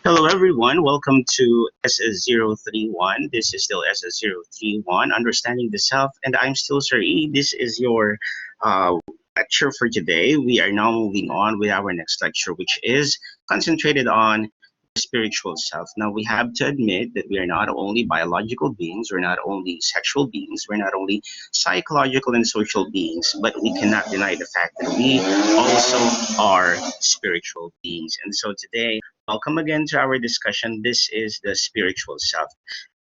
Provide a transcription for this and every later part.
Hello, everyone. Welcome to SS031. This is still SS031, Understanding the Self, and I'm still Sir E. This is your uh, lecture for today. We are now moving on with our next lecture, which is concentrated on the spiritual self. Now, we have to admit that we are not only biological beings, we're not only sexual beings, we're not only psychological and social beings, but we cannot deny the fact that we also are spiritual beings. And so today, welcome again to our discussion. This is the spiritual self.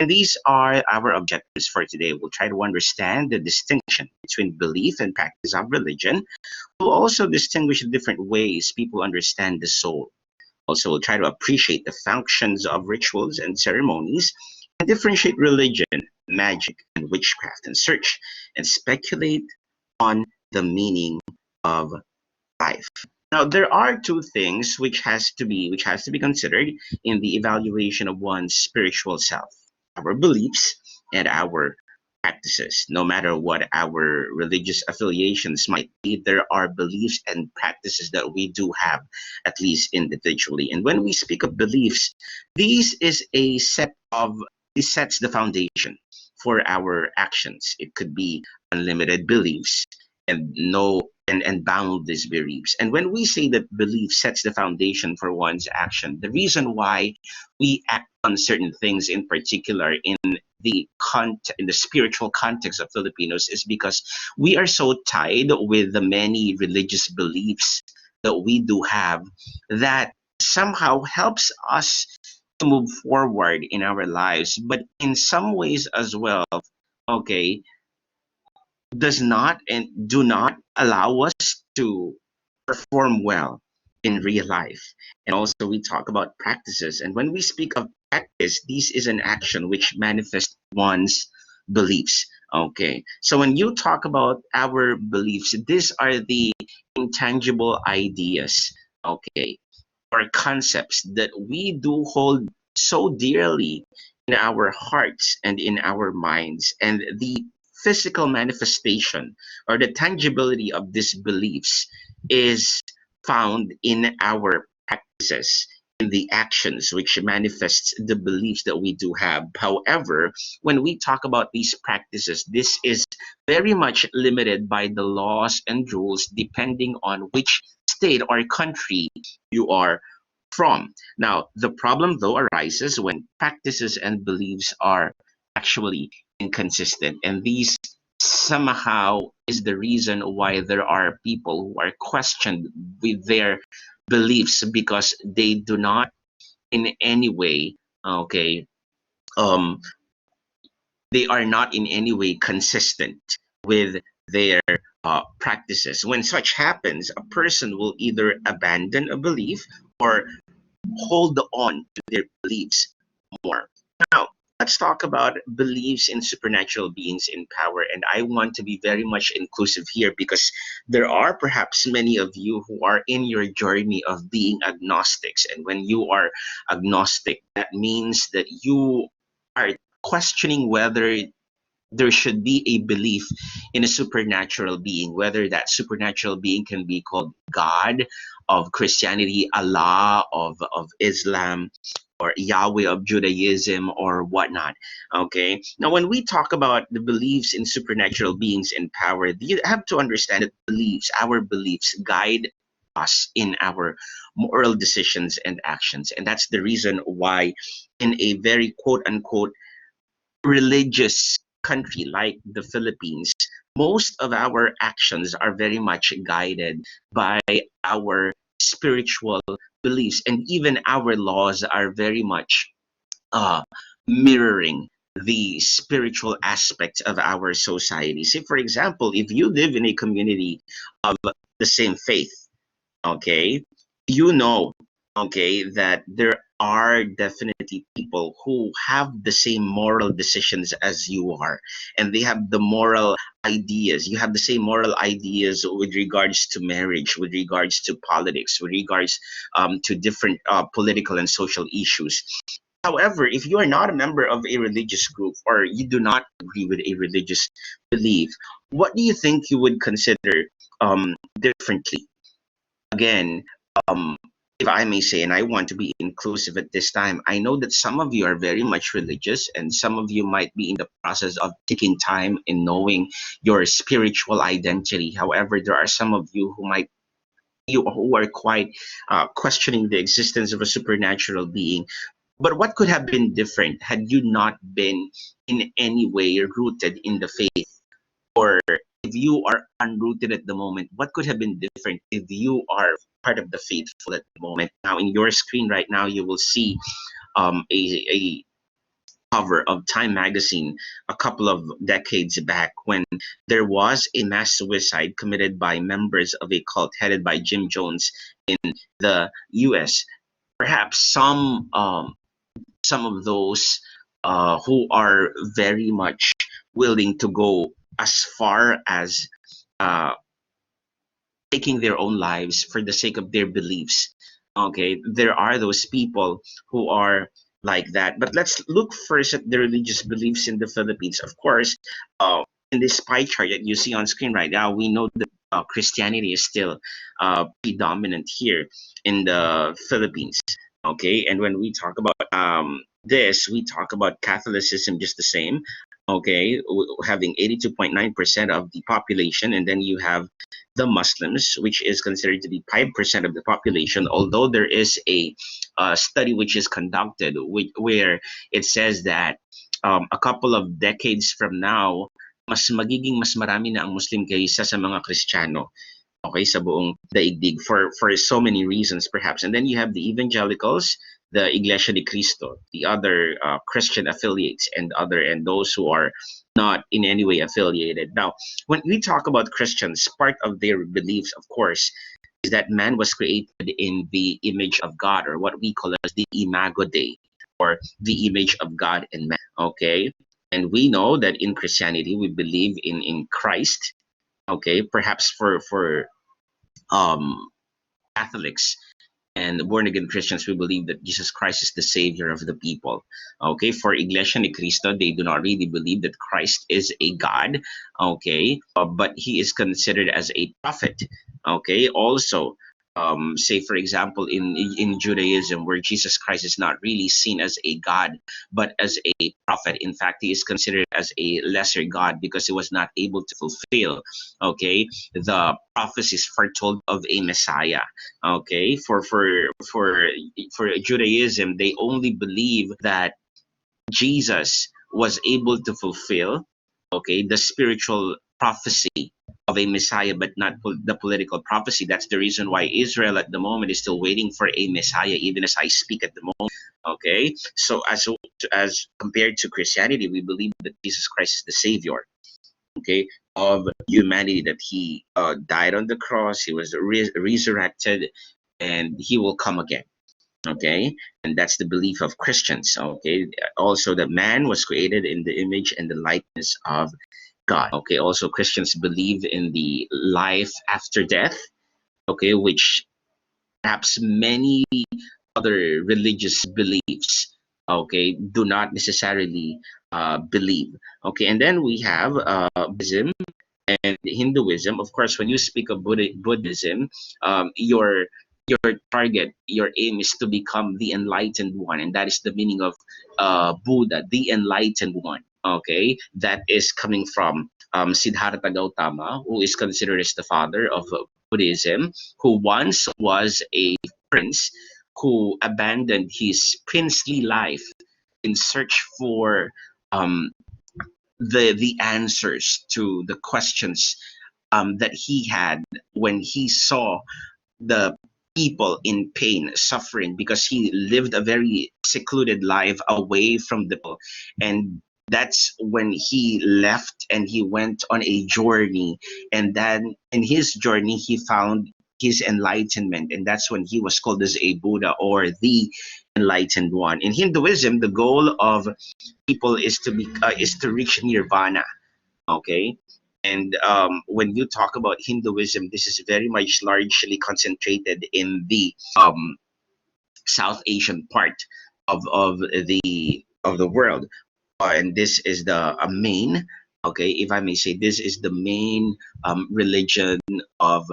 And these are our objectives for today. We'll try to understand the distinction between belief and practice of religion. We'll also distinguish the different ways people understand the soul. Also, we'll try to appreciate the functions of rituals and ceremonies and differentiate religion, magic, and witchcraft and search and speculate on the meaning of life. Now, there are two things which has to be considered in the evaluation of one's spiritual self: our beliefs and our practices. No matter what our religious affiliations might be, there are beliefs and practices that we do have, at least individually. And when we speak of beliefs, these is a set of this sets the foundation for our actions. It could be unlimited beliefs and no and boundless beliefs. And when we say that belief sets the foundation for one's action, the reason why we act on certain things in particular in the spiritual context of Filipinos is because we are so tied with the many religious beliefs that we do have that somehow helps us to move forward in our lives, but in some ways as well, okay, does not and do not allow us to perform well in real life. And also, we talk about practices. And when we speak of practice, this is an action which manifests one's beliefs. Okay. So when you talk about our beliefs, these are the intangible ideas, okay, or concepts that we do hold so dearly in our hearts and in our minds. And the physical manifestation or the tangibility of these beliefs is found in our practices, in the actions which manifests the beliefs that we do have. However, when we talk about these practices, this is very much limited by the laws and rules depending on which state or country you are from. Now, the problem though arises when practices and beliefs are actually inconsistent, and these somehow is the reason why there are people who are questioned with their beliefs because they do not in any way, okay, um they are not in any way consistent with their practices. When such happens, a person will either abandon a belief or hold on to their beliefs more. Now, let's talk about beliefs in supernatural beings in power. And I want to be very much inclusive here because there are perhaps many of you who are in your journey of being agnostics. And when you are agnostic, that means that you are questioning whether there should be a belief in a supernatural being, whether that supernatural being can be called God of Christianity, Allah of Islam, or Yahweh of Judaism, or whatnot. Okay. Now, when we talk about the beliefs in supernatural beings in power, you have to understand that our beliefs, guide us in our moral decisions and actions. And that's the reason why, in a very quote unquote religious country like the Philippines, most of our actions are very much guided by our spiritual beliefs, and even our laws are very much uh, mirroring the spiritual aspects of our society. Say, for example, if you live in a community of the same faith, okay, you know, okay, that there are definitely people who have the same moral decisions as you are, and they have the moral ideas. You have the same moral ideas with regards to marriage, with regards to politics, with regards to different political and social issues. However, if you are not a member of a religious group or you do not agree with a religious belief, what do you think you would consider differently? Again, um, if I may say, and I want to be inclusive at this time, I know that some of you are very much religious, and some of you might be in the process of taking time in knowing your spiritual identity. However, there are some of you who are quite questioning the existence of a supernatural being. But what could have been different had you not been in any way rooted in the faith? Or if you are unrooted at the moment, what could have been different if you are part of the faithful at the moment? Now, in your screen right now, you will see a cover of Time magazine a couple of decades back when there was a mass suicide committed by members of a cult headed by Jim Jones in the U.S. Perhaps some of those who are very much willing to go as far as uh, taking their own lives for the sake of their beliefs. Okay, there are those people who are like that. But let's look first at the religious beliefs in the Philippines. Of course, in this pie chart that you see on screen right now, we know that Christianity is still predominant here in the Philippines. Okay, and when we talk about this, we talk about Catholicism just the same. Okay, having 82.9% of the population, and then you have the Muslims, which is considered to be 5% of the population, although there is a study which is conducted where it says that a couple of decades from now, mas marami na ang Muslim kaysa sa mga Kristiyano. Okay, sa buong daigdig for so many reasons perhaps. And then you have the evangelicals, the Iglesia ni Cristo, the other Christian affiliates, and those who are not in any way affiliated. Now, when we talk about Christians, part of their beliefs, of course, is that man was created in the image of God, or what we call as the Imago Dei, or the image of God in man. Okay, and we know that in Christianity we believe in Christ. Okay, perhaps for um, Catholics and born again Christians, we believe that Jesus Christ is the Savior of the people. Okay, for Iglesia ni Cristo, they do not really believe that Christ is a God. Okay, but he is considered as a prophet. Okay, also. Say for example in Judaism, where Jesus Christ is not really seen as a God but as a prophet. In fact, he is considered as a lesser God because he was not able to fulfill, okay, the prophecies foretold of a Messiah. Okay, for Judaism, they only believe that Jesus was able to fulfill, okay, the spiritual prophecy of a Messiah, but not the political prophecy. That's the reason why Israel at the moment is still waiting for a Messiah, even as I speak at the moment. Okay, so as compared to Christianity, we believe that Jesus Christ is the Savior, okay, of humanity, that he died on the cross, he was resurrected, and he will come again. Okay, and that's the belief of Christians. Okay, also that man was created in the image and the likeness of God. Okay, also Christians believe in the life after death. Okay, which perhaps many other religious beliefs, okay, do not necessarily believe. Okay, and then we have Buddhism and Hinduism. Of course, when you speak of Buddhism, your target, your aim is to become the enlightened one, and that is the meaning of Buddha, the enlightened one. Okay, that is coming from Siddhartha Gautama, who is considered as the father of Buddhism, who once was a prince who abandoned his princely life in search for um, the answers to the questions that he had when he saw the people in pain, suffering, because he lived a very secluded life away from the people. And that's when he left and he went on a journey. And then in his journey, he found his enlightenment. And that's when he was called as a Buddha, or the enlightened one. In Hinduism, the goal of people is to reach nirvana. Okay, and when you talk about Hinduism, this is very much largely concentrated in the South Asian part. of the world. And this is the main, okay, if I may say, this is the main religion of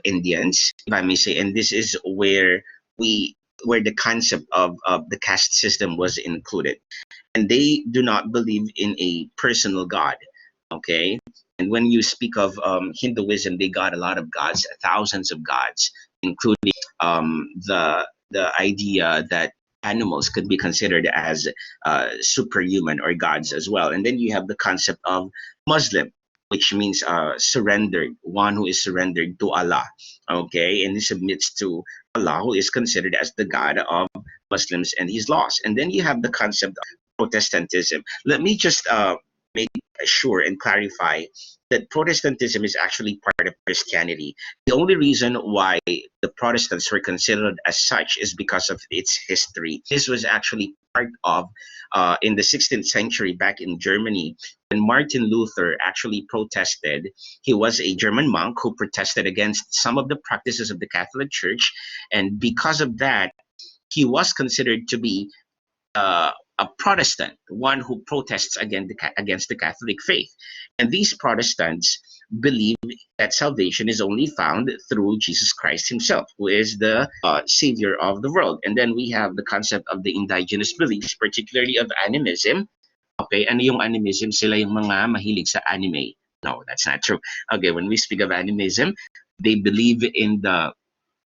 Indians, if I may say, and this is we where the concept of the caste system was included, and they do not believe in a personal God. Okay, and when you speak of Hinduism, they got a lot of gods, thousands of gods, including the idea that animals could be considered as superhuman or gods as well. And then you have the concept of Muslim, which means surrendered, one who is surrendered to Allah. Okay, and he submits to Allah, who is considered as the God of Muslims and his laws. And then you have the concept of Protestantism. Let me just make sure and clarify that Protestantism is actually part of Christianity. The only reason why the Protestants were considered as such is because of its history. This was actually part of, in the 16th century, back in Germany, when Martin Luther actually protested. He was a German monk who protested against some of the practices of the Catholic Church, and because of that, he was considered to be a Protestant, one who protests against the Catholic faith. And these Protestants believe that salvation is only found through Jesus Christ himself, who is the savior of the world. And then we have the concept of the indigenous beliefs, particularly of animism. Okay, ano yung animism? Sila yung mga mahilig sa anime. No, that's not true. Okay, when we speak of animism, they believe in the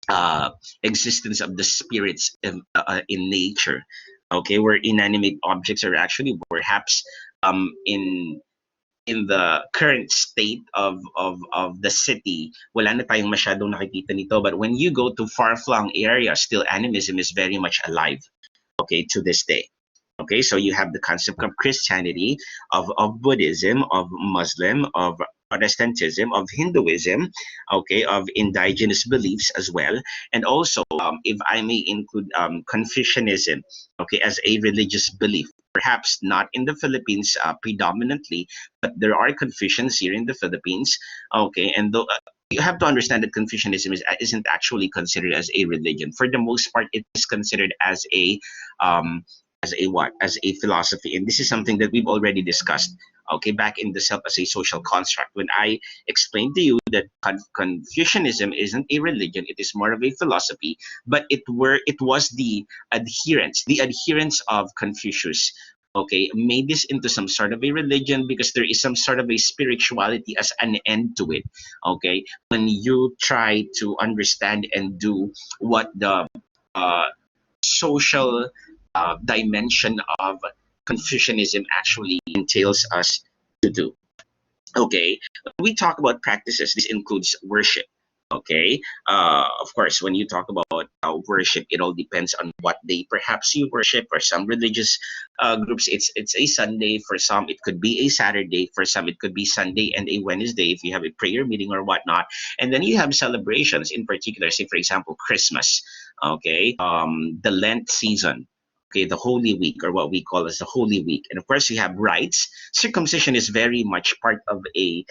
uh, existence of the spirits in nature. Okay, where inanimate objects are actually perhaps in the current state of the city, wala na tayong masyadong nakikita nito. But when you go to far-flung areas, still animism is very much alive, okay, to this day. Okay, so you have the concept of Christianity, of Buddhism, of Muslim, of Protestantism, of Hinduism, okay, of indigenous beliefs as well, and also, if I may include Confucianism, okay, as a religious belief. Perhaps not in the Philippines predominantly, but there are Confucians here in the Philippines, okay, and you have to understand that Confucianism isn't actually considered as a religion. For the most part, it is considered um, as a what? As a philosophy. And this is something that we've already discussed, okay, back in the self as a social construct. When I explained to you that Confucianism isn't a religion, it is more of a philosophy, but it was the adherents of Confucius, okay, made this into some sort of a religion because there is some sort of a spirituality as an end to it. Okay, when you try to understand and do what the uh, social dimension of Confucianism actually entails us to do. Okay, when we talk about practices, this includes worship. Okay, of course, when you talk about worship, it all depends on what day perhaps you worship. For some religious groups, it's a Sunday. For some, it could be a Saturday. For some, it could be Sunday and a Wednesday if you have a prayer meeting or whatnot. And then you have celebrations, in particular, say for example, Christmas. Okay, the Lent season. Okay, the Holy Week, or what we call as the Holy Week, and of course you have rites. Circumcision is very much part of the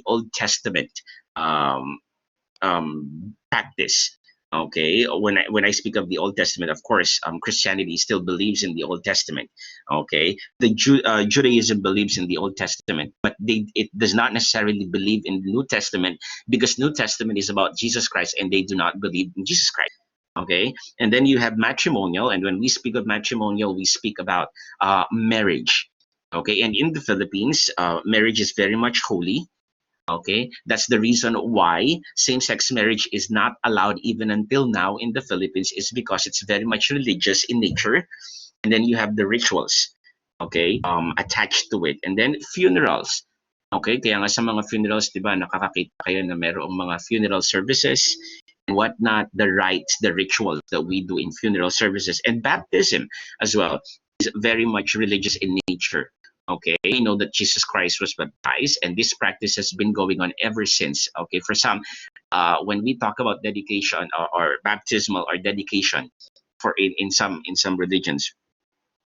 Old Testament um, practice. Okay, when I speak of the Old Testament, of course, Christianity still believes in the Old Testament. Okay, the Judaism believes in the Old Testament, but it does not necessarily believe in the New Testament because New Testament is about Jesus Christ, and they do not believe in Jesus Christ. Okay, and then you have matrimonial, and when we speak of matrimonial, we speak about marriage. Okay, and in the Philippines, marriage is very much holy. Okay, that's the reason why same-sex marriage is not allowed even until now in the Philippines, is because it's very much religious in nature. And then you have the rituals, okay, attached to it, and then funerals. Okay, kaya nga sa mga funerals, di ba, nakakakita kayo na merong mga funeral services and whatnot, the rites, the rituals that we do in funeral services, and baptism as well is very much religious in nature. Okay, you know that Jesus Christ was baptized, and this practice has been going on ever since. Okay, for some, when we talk about dedication or baptismal or dedication, for in some religions,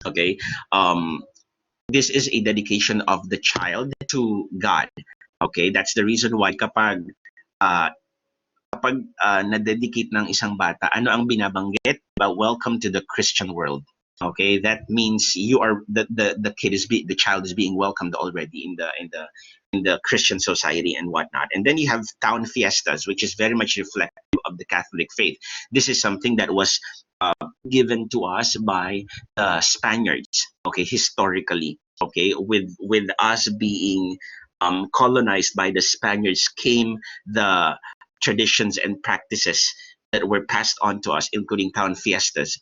okay, this is a dedication of the child to God. Okay, that's the reason why kapag uh, kapag na-dedicate ng isang bata, ano ang binabanggit? About welcome to the Christian world. Okay, that means you are the kid is the child is being welcomed already in the Christian society and whatnot. And then you have town fiestas, which is very much reflective of the Catholic faith. This is something that was given to us by the Spaniards. Okay, historically. Okay, with us being colonized by the Spaniards came the traditions and practices that were passed on to us, including town fiestas.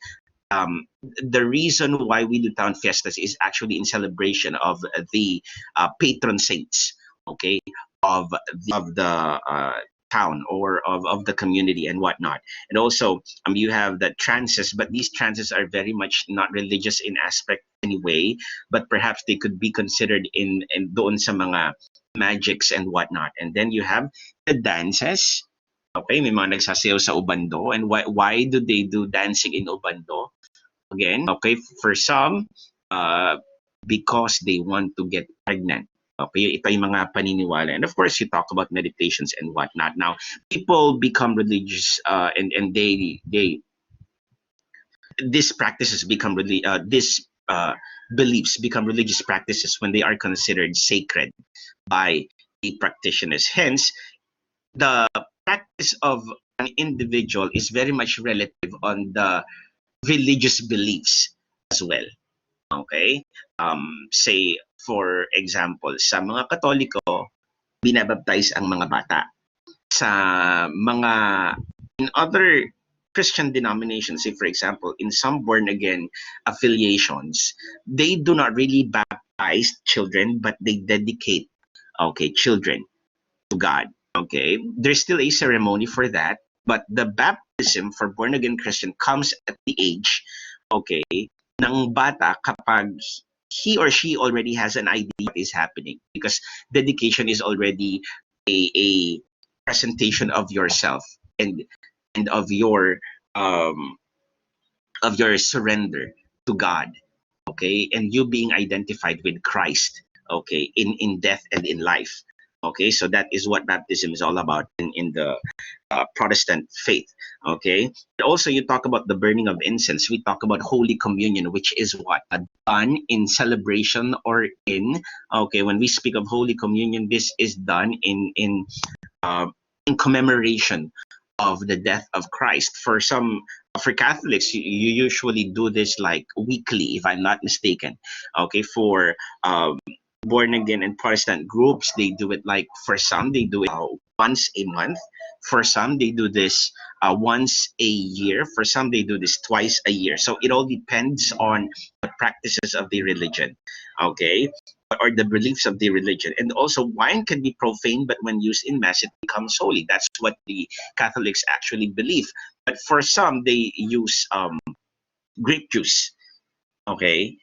The reason why we do town fiestas is actually in celebration of the patron saints, okay, of the town or of the community and whatnot. And also, you have the trances, but these trances are very much not religious in aspect anyway, but perhaps they could be considered in doon sa mga magics and whatnot. And then you have the dances. Okay, may mga nagsasayaw sa ubando. And why do they do dancing in ubando? Again, okay, for some, because they want to get pregnant. Okay, ito yung mga paniniwala. And of course, you talk about meditations and whatnot. Now, people become religious and they these practices become really these beliefs become religious practices when they are considered sacred by the practitioners. Hence, the practice of an individual is very much relative on the religious beliefs as well. Okay? Say, for example, sa mga Katoliko, binabaptize ang mga bata. Sa mga, in other Christian denominations, say for example, in some born-again affiliations, they do not really baptize children, but they dedicate, okay, children to God. Okay? There's still a ceremony for that, but the baptism for born-again Christian comes at the age, okay, ng bata kapag he or she already has an idea what is happening, because dedication is already a presentation of yourself and of your surrender to God, okay, and you being identified with Christ, okay, in death and in life. Okay, so that is what baptism is all about in the Protestant faith. Okay, and also you talk about the burning of incense. We talk about Holy Communion, which is what done in celebration or in, okay, when we speak of Holy Communion, this is done in commemoration of the death of Christ. For Catholics, you usually do this like weekly, if I'm not mistaken. Okay, for born again and Protestant groups, they do it like, for some they do it once a month. For some they do this once a year. For some they do this twice a year. So it all depends on the practices of the religion, okay, or the beliefs of the religion. And also, wine can be profane, but when used in mass, it becomes holy. That's what the Catholics actually believe. But for some, they use grape juice, okay,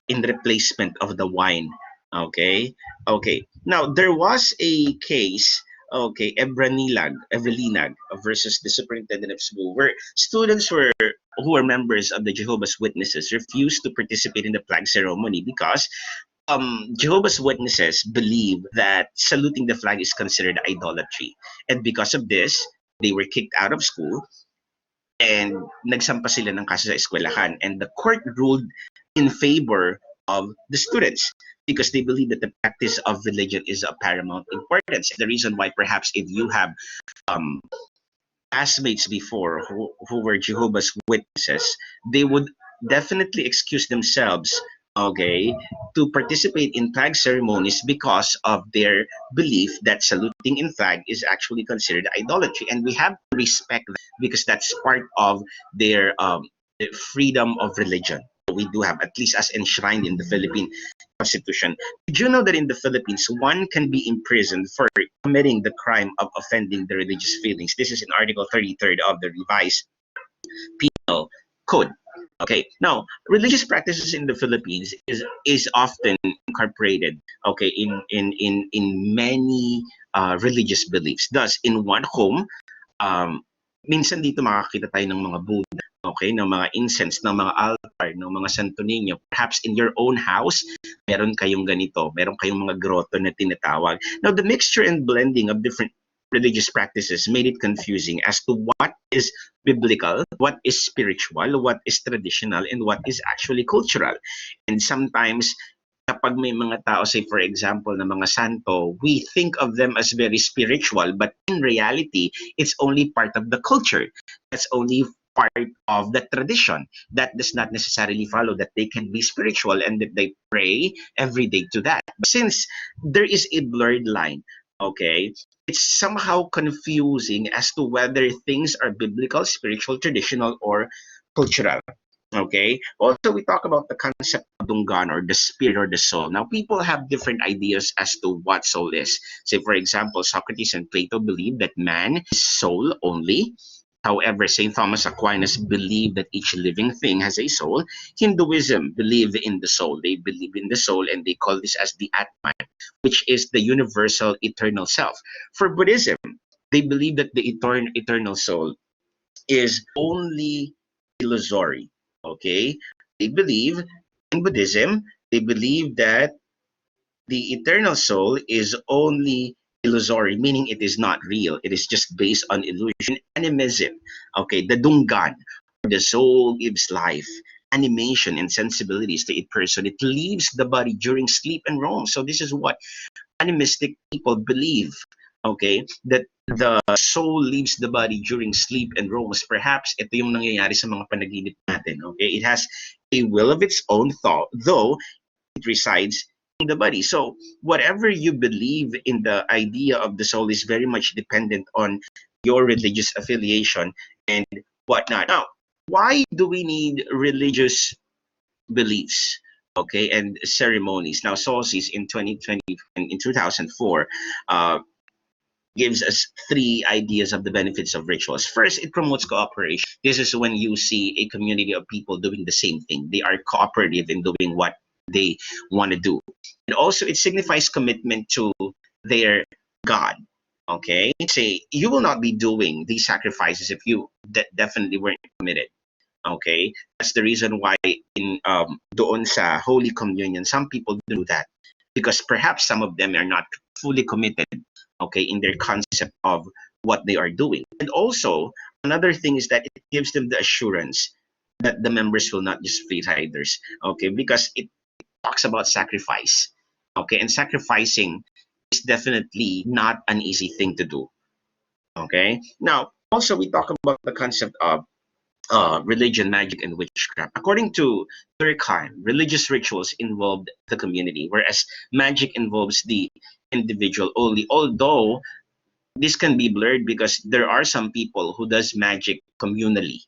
in replacement of the wine. Okay, okay. Now there was a case, okay, Evelinag versus the superintendent of school, where students who were members of the Jehovah's Witnesses refused to participate in the flag ceremony because Jehovah's Witnesses believe that saluting the flag is considered idolatry, and because of this, they were kicked out of school and nagsampa sila ng kaso sa eskwelahan. And the court ruled in favor of the students because they believe that the practice of religion is of paramount importance. The reason why, perhaps if you have um, classmates before who were Jehovah's Witnesses, they would definitely excuse themselves, okay, to participate in flag ceremonies because of their belief that saluting in flag is actually considered idolatry. And we have to respect that because that's part of their freedom of religion. We do have, at least as enshrined in the Philippine Constitution. Did you know that in the Philippines, one can be imprisoned for committing the crime of offending the religious feelings? This is in Article 33rd of the revised Penal Code. Okay, now religious practices in the Philippines is often incorporated, okay, in many religious beliefs. Thus, in one home, minsan dito makakita tayo ng mga Buddha, okay, ng mga incense, ng mga altar, ng mga Santo Niño. Perhaps in your own house, meron kayong ganito, meron kayong mga grotto na tinatawag. Now, the mixture and blending of different religious practices made it confusing as to what is biblical, what is spiritual, what is traditional, and what is actually cultural. And sometimes, kapag may mga tao, say for example, na mga santo, we think of them as very spiritual, but in reality, it's only part of the culture. That's only part of the tradition. That does not necessarily follow that they can be spiritual and that they pray every day to that. But since there is a blurred line, okay, it's somehow confusing as to whether things are biblical, spiritual, traditional, or cultural. Okay. Also, we talk about the concept of dunggan or the spirit or the soul. Now, people have different ideas as to what soul is. Say, for example, Socrates and Plato believed that man is soul only. However, St. Thomas Aquinas believed that each living thing has a soul. Hinduism believed in the soul. They believe in the soul and they call this as the Atman, which is the universal eternal self. For Buddhism, they believe that the eternal soul is only illusory. Okay? They believe in Buddhism, they believe that the eternal soul is only illusory, meaning it is not real. It is just based on illusion. Animism, okay, the Dungan, the soul gives life, animation, and sensibilities to a person. It leaves the body during sleep and roam. So this is what animistic people believe, okay, that the soul leaves the body during sleep and roams. Perhaps ito yung nangyayari sa mga panaginip natin, okay? It has a will of its own thought, though it resides in the body. So whatever you believe in the idea of the soul is very much dependent on your religious affiliation and whatnot. Now, why do we need religious beliefs, okay, and ceremonies? Now, Solstice in 2020 in 2004 uh, gives us three ideas of the benefits of rituals. First, it promotes cooperation. This is when you see a community of people doing the same thing. They are cooperative in doing what they want to do. And also, it signifies commitment to their God. Okay, say you will not be doing these sacrifices if you definitely weren't committed. Okay, that's the reason why in doon sa Holy Communion, some people do that because perhaps some of them are not fully committed, okay, in their concept of what they are doing. And also, another thing is that it gives them the assurance that the members will not just be tithers, okay, because it talks about sacrifice, okay, and sacrificing is definitely not an easy thing to do, okay. Now, also we talk about the concept of religion, magic, and witchcraft. According to Durkheim, religious rituals involved the community, whereas magic involves the individual only. Although this can be blurred because there are some people who does magic communally.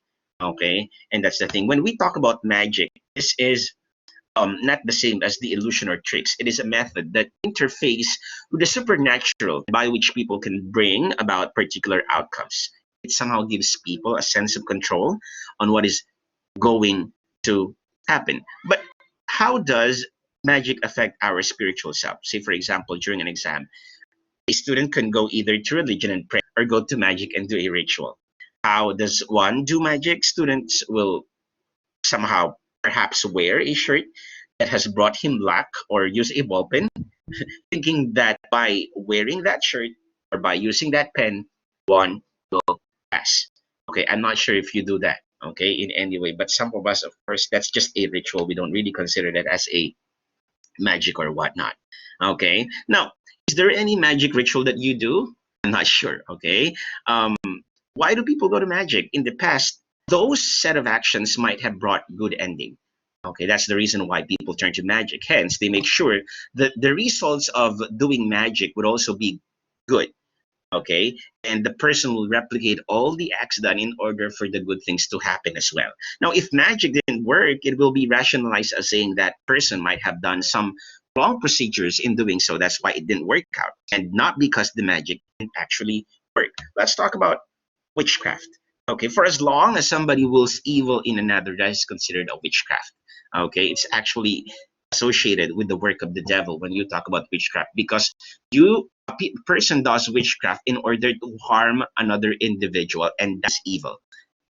Okay, and that's the thing. When we talk about magic, this is not the same as the illusion or tricks. It is a method that interface with the supernatural by which people can bring about particular outcomes. It somehow gives people a sense of control on what is going to happen. But how does magic affect our spiritual self? Say, for example, during an exam, a student can go either to religion and pray or go to magic and do a ritual. How does one do magic? Students will somehow perhaps wear a shirt that has brought him luck or use a ball pen, thinking that by wearing that shirt or by using that pen, one will pass. Okay, I'm not sure if you do that, okay, in any way, but some of us, of course, that's just a ritual. We don't really consider that as a magic or whatnot. Okay, now, is there any magic ritual that you do? I'm not sure. Okay, um, why do people go to magic? In the past, those set of actions might have brought good ending. Okay, that's the reason why people turn to magic. Hence, they make sure that the results of doing magic would also be good. Okay, and the person will replicate all the acts done in order for the good things to happen as well. Now, if magic didn't work, it will be rationalized as saying that person might have done some wrong procedures in doing so. That's why it didn't work out, and not because the magic didn't actually work. Let's talk about witchcraft. Okay, for as long as somebody wills evil in another, that is considered a witchcraft. Okay, it's actually associated with the work of the devil when you talk about witchcraft because person does witchcraft in order to harm another individual, and that's evil.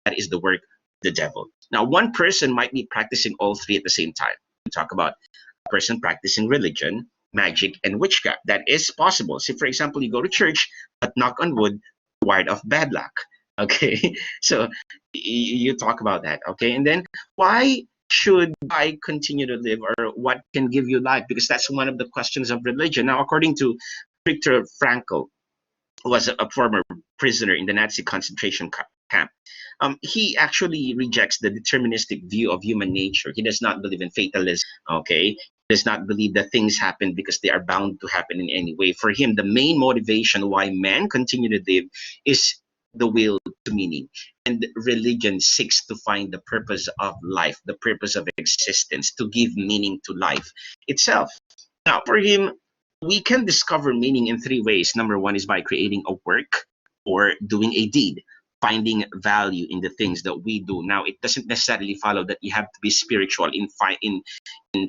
That is the work of the devil. Now, one person might be practicing all three at the same time. We talk about a person practicing religion, magic, and witchcraft. That is possible. Say, for example, you go to church, but knock on wood, ward of bad luck. Okay, so you talk about that. Okay, and then why should I continue to live, or what can give you life? Because that's one of the questions of religion. Now, according to Viktor Frankl, who was a former prisoner in the Nazi concentration camp. He actually rejects the deterministic view of human nature. He does not believe in fatalism. Okay, he does not believe that things happen because they are bound to happen in any way. For him, the main motivation why men continue to live is the will to meaning. And religion seeks to find the purpose of life, the purpose of existence, to give meaning to life itself. Now, for him, we can discover meaning in three ways. Number one is by creating a work or doing a deed, finding value in the things that we do. Now, it doesn't necessarily follow that you have to be spiritual in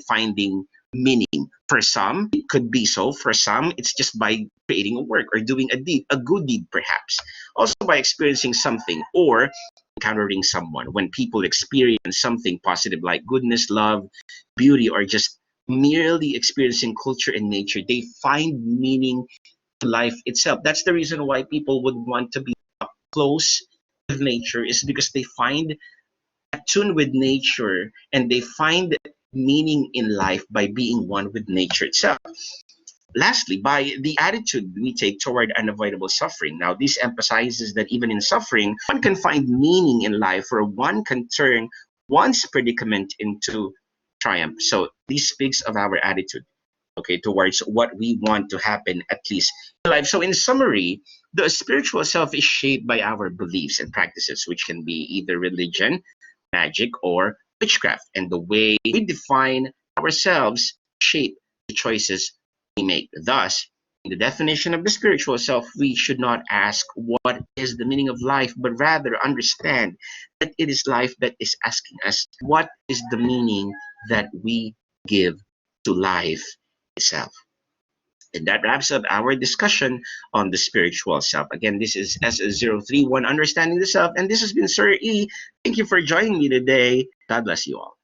finding meaning. For some, it could be so. For some, it's just by creating a work or doing a deed, a good deed perhaps. Also by experiencing something or encountering someone. When people experience something positive like goodness, love, beauty, or just merely experiencing culture and nature, they find meaning to life itself. That's the reason why people would want to be up close with nature, is because they find attuned with nature and they find meaning in life by being one with nature itself. Lastly, by the attitude we take toward unavoidable suffering. Now, this emphasizes that even in suffering, one can find meaning in life, or one can turn one's predicament into triumph. So, this speaks of our attitude, okay, towards what we want to happen, at least in life. So, in summary, the spiritual self is shaped by our beliefs and practices, which can be either religion, magic, or witchcraft. And the way we define ourselves shape the choices we make. Thus, in the definition of the spiritual self, we should not ask what is the meaning of life, but rather understand that it is life that is asking us what is the meaning that we give to life itself. And that wraps up our discussion on the spiritual self. Again, this is S031 Understanding the Self, and this has been Sir E. Thank you for joining me today. God bless you all.